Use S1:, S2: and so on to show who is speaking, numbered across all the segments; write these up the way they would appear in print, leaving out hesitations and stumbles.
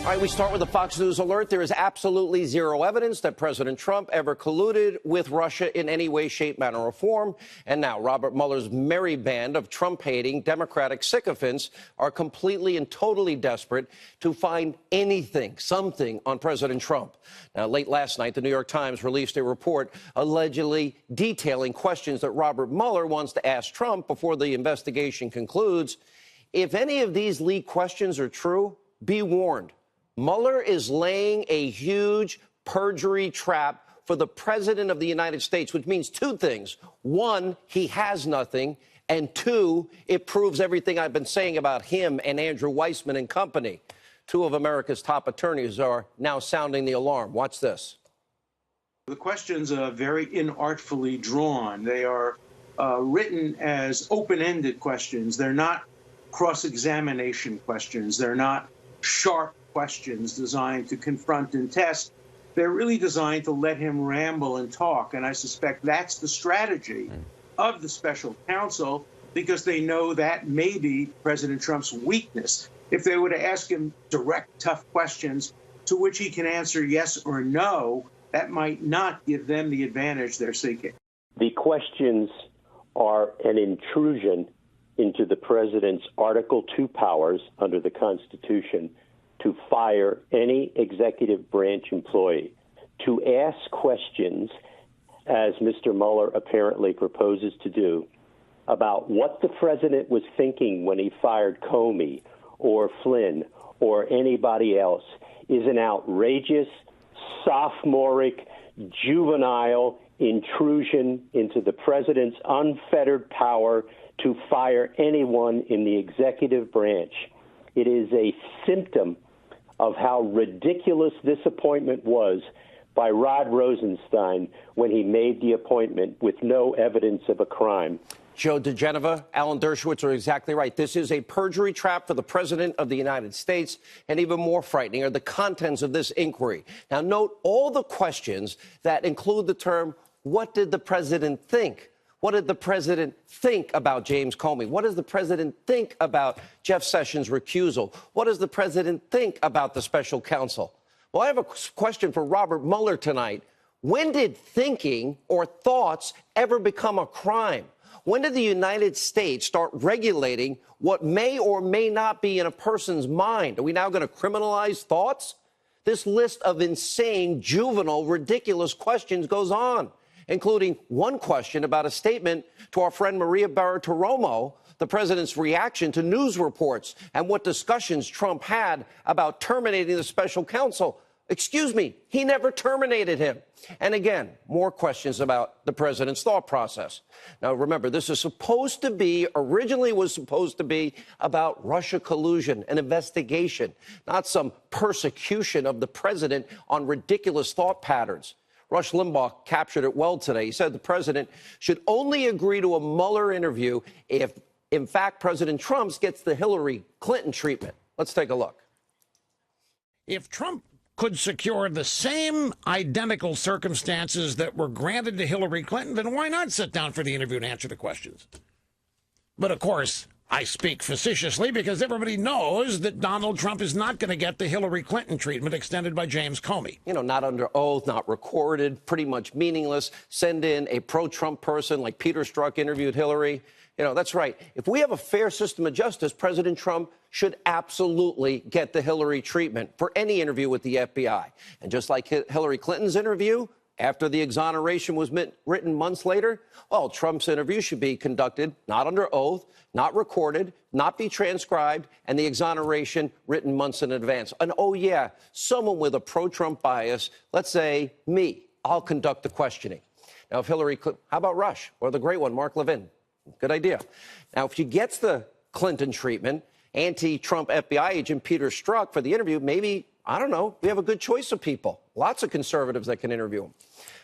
S1: All right, we start with a Fox News alert. There is absolutely zero evidence that President Trump ever colluded with Russia in any way, shape, manner, or form. And now Robert Mueller's merry band of Trump-hating Democratic sycophants are completely and totally desperate to find anything, something on President Trump. Now, late last night, the New York Times released a report allegedly detailing questions that Robert Mueller wants to ask Trump before the investigation concludes. If any of these leaked questions are true, be warned. Mueller is laying a huge perjury trap for the president of the United States, which means two things. One, he has nothing. And two, it proves everything I've been saying about him and Andrew Weissmann and company. Two of America's top attorneys are now sounding the alarm. Watch this.
S2: The questions are very inartfully drawn. They are written as open-ended questions. They're not cross-examination questions. They're not sharp questions designed to confront and test. They're really designed to let him ramble and talk. And I suspect that's the strategy of the special counsel, because they know that may be President Trump's weakness. If they were to ask him direct, tough questions to which he can answer yes or no, that might not give them the advantage they're seeking.
S3: The questions are an intrusion into the president's Article 2 powers under the Constitution to fire any executive branch employee. To ask questions, as Mr. Mueller apparently proposes to do, about what the president was thinking when he fired Comey or Flynn or anybody else is an outrageous, sophomoric, juvenile intrusion into the president's unfettered power to fire anyone in the executive branch. It is a symptom of how ridiculous this appointment was by Rod Rosenstein when he made the appointment with no evidence of a crime.
S1: Joe DeGeneva, Alan Dershowitz are exactly right. This is a perjury trap for the president of the United States, and even more frightening are the contents of this inquiry. Now, note all the questions that include the term, what did the president think? What did the president think about James Comey? What does the president think about Jeff Sessions' recusal? What does the president think about the special counsel? Well, I have a question for Robert Mueller tonight. When did thinking or thoughts ever become a crime? When did the United States start regulating what may or may not be in a person's mind? Are we now going to criminalize thoughts? This list of insane, juvenile, ridiculous questions goes on, including one question about a statement to our friend Maria Bartiromo, the president's reaction to news reports and what discussions Trump had about terminating the special counsel. Excuse me, he never terminated him. And again, more questions about the president's thought process. Now, remember, this is originally was supposed to be about Russia collusion, an investigation, not some persecution of the president on ridiculous thought patterns. Rush Limbaugh captured it well today. He said the president should only agree to a Mueller interview if, in fact, President Trump gets the Hillary Clinton treatment. Let's take a look.
S4: If Trump could secure the same identical circumstances that were granted to Hillary Clinton, then why not sit down for the interview and answer the questions? But, of course, I speak facetiously because everybody knows that Donald Trump is not going to get the Hillary Clinton treatment extended by James Comey.
S1: You know, not under oath, not recorded, pretty much meaningless. Send in a pro-Trump person like Peter Strzok interviewed Hillary. You know, that's right. If we have a fair system of justice, President Trump should absolutely get the Hillary treatment for any interview with the FBI. And just like Hillary Clinton's interview, after the exoneration was written months later, well, Trump's interview should be conducted not under oath, not recorded, not be transcribed, and the exoneration written months in advance. And oh, yeah, someone with a pro-Trump bias, let's say me, I'll conduct the questioning. Now, if Hillary Clinton, how about Rush or the great one, Mark Levin? Good idea. Now, if she gets the Clinton treatment, anti-Trump FBI agent Peter Strzok for the interview, maybe, I don't know, we have a good choice of people. Lots of conservatives that can interview him.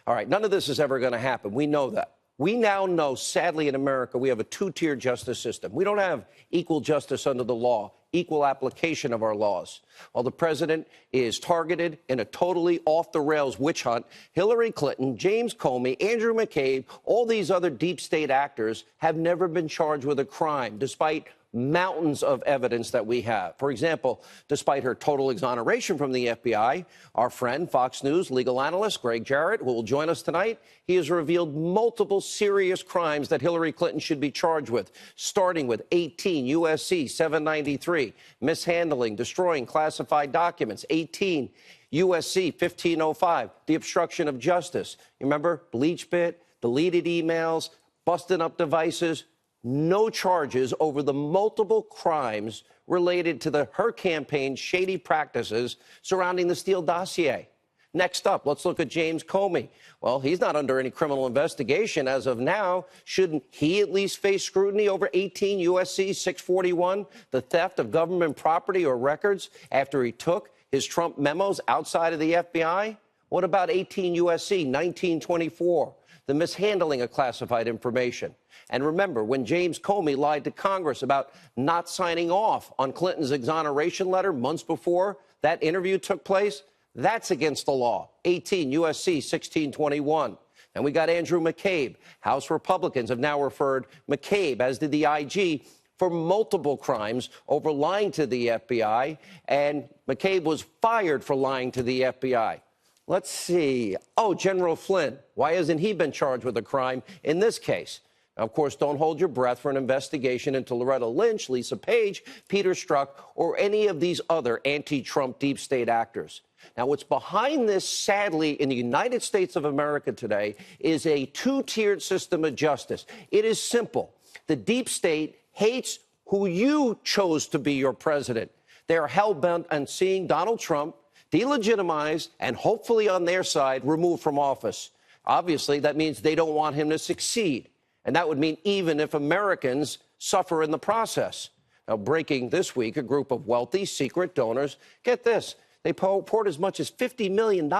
S1: All right, none of this is ever going to happen. We know that. We now know, sadly, in America, we have a two-tier justice system. We don't have equal justice under the law, equal application of our laws. While the president is targeted in a totally off-the-rails witch hunt, Hillary Clinton, James Comey, Andrew McCabe, all these other deep state actors have never been charged with a crime, despite mountains of evidence that we have. For example, despite her total exoneration from the FBI, our friend, Fox News legal analyst Greg Jarrett, who will join us tonight, he has revealed multiple serious crimes that Hillary Clinton should be charged with, starting with 18 U.S.C. 793, mishandling, destroying classified documents, 18 U.S.C. 1505, the obstruction of justice. You remember BleachBit, deleted emails, busting up devices. No charges over the multiple crimes related to her campaign's shady practices surrounding the Steele dossier. Next up, let's look at James Comey. Well, he's not under any criminal investigation as of now. Shouldn't he at least face scrutiny over 18 U.S.C. 641, the theft of government property or records after he took his Trump memos outside of the FBI? What about 18 U.S.C. 1924, the mishandling of classified information? And remember, when James Comey lied to Congress about not signing off on Clinton's exoneration letter months before that interview took place, that's against the law. 18 U.S.C. 1621. And we got Andrew McCabe. House Republicans have now referred McCabe, as did the IG, for multiple crimes over lying to the FBI. And McCabe was fired for lying to the FBI. Let's see. Oh, General Flynn. Why hasn't he been charged with a crime in this case? Now, of course, don't hold your breath for an investigation into Loretta Lynch, Lisa Page, Peter Strzok, or any of these other anti-Trump deep state actors. Now, what's behind this, sadly, in the United States of America today is a two-tiered system of justice. It is simple. The deep state hates who you chose to be your president. They are hell-bent on seeing Donald Trump delegitimized and hopefully on their side removed from office. Obviously, that means they don't want him to succeed. And that would mean even if Americans suffer in the process. Now, breaking this week, a group of wealthy secret donors, get this, they poured as much as $50 million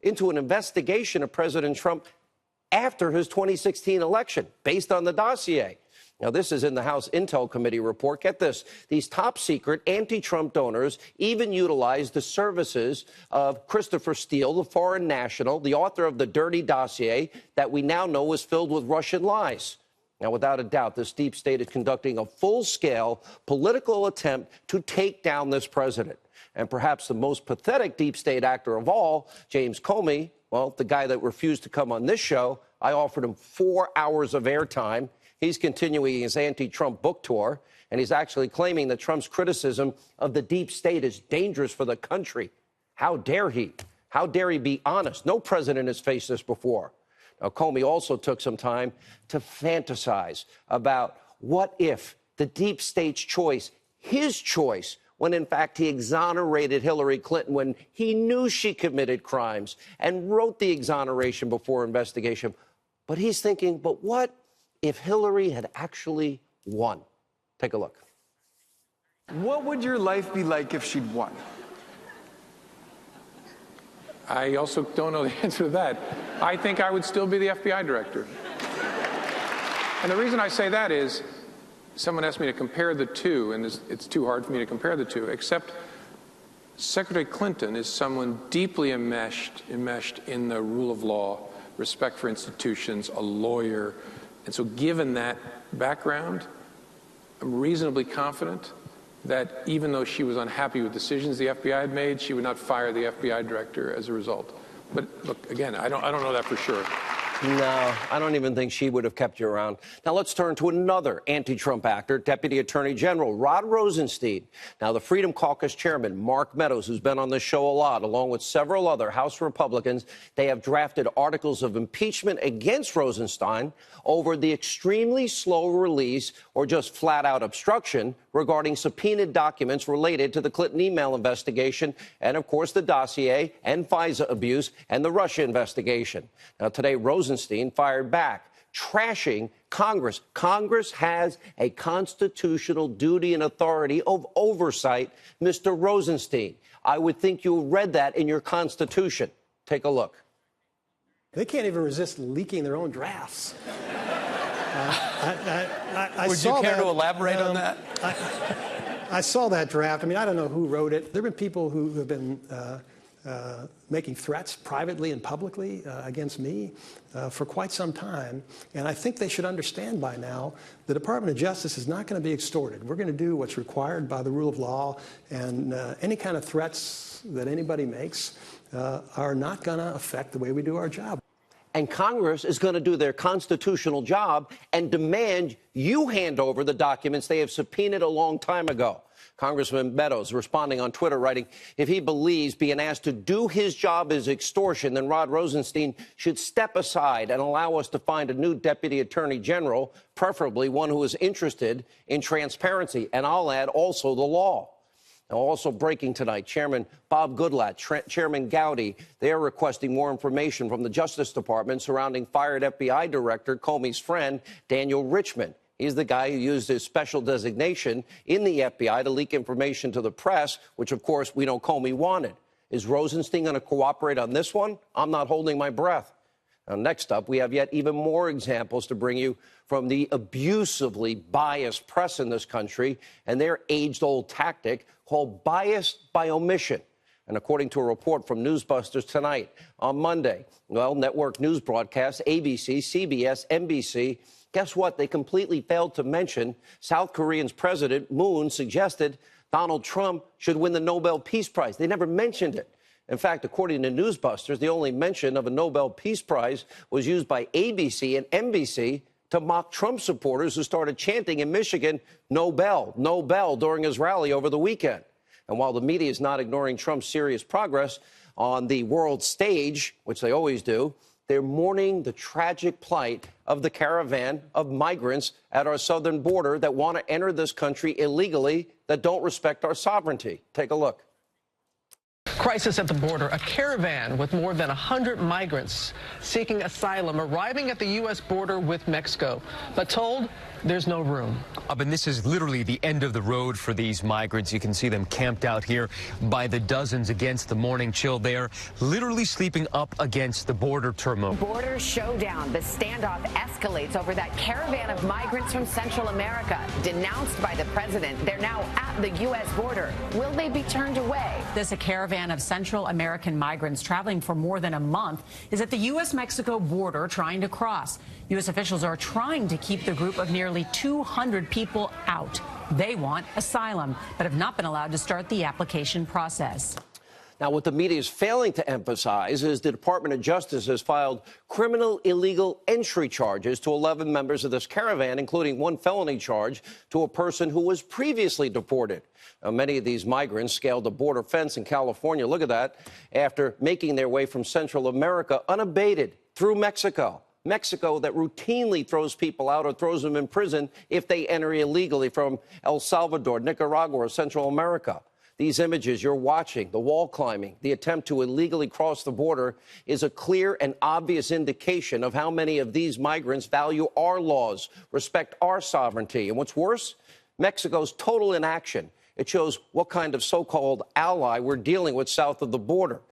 S1: into an investigation of President Trump after his 2016 election, based on the dossier. Now, this is in the House Intel Committee report. Get this. These top secret anti-Trump donors even utilized the services of Christopher Steele, the foreign national, the author of the dirty dossier that we now know was filled with Russian lies. Now, without a doubt, this deep state is conducting a full-scale political attempt to take down this president. And perhaps the most pathetic deep state actor of all, James Comey, well, the guy that refused to come on this show, I offered him 4 hours of airtime. He's continuing his anti-Trump book tour, and he's actually claiming that Trump's criticism of the deep state is dangerous for the country. How dare he? How dare he be honest? No president has faced this before. Now, Comey also took some time to fantasize about what if the deep state's choice, his choice, when in fact he exonerated Hillary Clinton when he knew she committed crimes and wrote the exoneration before investigation. But he's thinking, but what if Hillary had actually won? Take a look.
S5: What would your life be like if she'd won?
S6: I also don't know the answer to that. I think I would still be the FBI director. And the reason I say that is, someone asked me to compare the two, and it's too hard for me to compare the two, except Secretary Clinton is someone deeply enmeshed in the rule of law, respect for institutions, a lawyer. And so given that background, I'm reasonably confident that even though she was unhappy with decisions the FBI had made, she would not fire the FBI director as a result. But look, again, I don't know that for sure.
S1: No, I don't even think she would have kept you around. Now, let's turn to another anti-Trump actor, Deputy Attorney General Rod Rosenstein. Now, the Freedom Caucus chairman, Mark Meadows, who's been on this show a lot, along with several other House Republicans, they have drafted articles of impeachment against Rosenstein over the extremely slow release or just flat-out obstruction regarding subpoenaed documents related to the Clinton email investigation and, of course, the dossier and FISA abuse and the Russia investigation. Now, today, Rosenstein fired back, trashing Congress. Congress has a constitutional duty and authority of oversight, Mr. Rosenstein. I would think you read that in your Constitution. Take a look.
S7: They can't even resist leaking their own drafts.
S5: Would you care to elaborate on that?
S7: I saw that draft. I mean, I don't know who wrote it. There have been people who have been making threats privately and publicly against me for quite some time. And I think they should understand by now the Department of Justice is not going to be extorted. We're going to do what's required by the rule of law, and any kind of threats that anybody makes are not going to affect the way we do our job.
S1: And Congress is going to do their constitutional job and demand you hand over the documents they have subpoenaed a long time ago. Congressman Meadows responding on Twitter, writing, if he believes being asked to do his job is extortion, then Rod Rosenstein should step aside and allow us to find a new deputy attorney general, preferably one who is interested in transparency. And I'll add also the law. Now, also breaking tonight, Chairman Bob Goodlatte, Chairman Gowdy, they are requesting more information from the Justice Department surrounding fired FBI Director Comey's friend, Daniel Richman. He's the guy who used his special designation in the FBI to leak information to the press, which, of course, we know Comey wanted. Is Rosenstein going to cooperate on this one? I'm not holding my breath. Now, next up, we have yet even more examples to bring you from the abusively biased press in this country and their age-old tactic called bias by omission. And according to a report from Newsbusters tonight, on Monday, well, network news broadcasts, ABC, CBS, NBC, guess what? They completely failed to mention South Korean's President Moon suggested Donald Trump should win the Nobel Peace Prize. They never mentioned it. In fact, according to Newsbusters, the only mention of a Nobel Peace Prize was used by ABC and NBC to mock Trump supporters who started chanting in Michigan, Nobel, Nobel, during his rally over the weekend. And while the media is not ignoring Trump's serious progress on the world stage, which they always do, they're mourning the tragic plight of the caravan of migrants at our southern border that want to enter this country illegally, that don't respect our sovereignty. Take a look.
S8: Crisis at the border. A caravan with more than 100 migrants seeking asylum arriving at the U.S. border with Mexico, but told there's no room.
S9: And this is literally the end of the road for these migrants. You can see them camped out here by the dozens against the morning chill. They are literally sleeping up against the border terminal.
S10: Border showdown. The standoff escalates over that caravan of migrants from Central America. Denounced by the president, they're now at the U.S. border. Will they be turned away?
S11: A caravan of Central American migrants traveling for more than a month is at the U.S.-Mexico border trying to cross. U.S. officials are trying to keep the group of nearly 200 people out. They want asylum, but have not been allowed to start the application process.
S1: Now, what the media is failing to emphasize is the Department of Justice has filed criminal illegal entry charges to 11 members of this caravan, including one felony charge to a person who was previously deported. Now, many of these migrants scaled the border fence in California, look at that, after making their way from Central America unabated through Mexico. Mexico that routinely throws people out or throws them in prison if they enter illegally from El Salvador, Nicaragua, or Central America. These images you're watching, the wall climbing, the attempt to illegally cross the border, is a clear and obvious indication of how many of these migrants value our laws, respect our sovereignty. And what's worse, Mexico's total inaction. It shows what kind of so-called ally we're dealing with south of the border.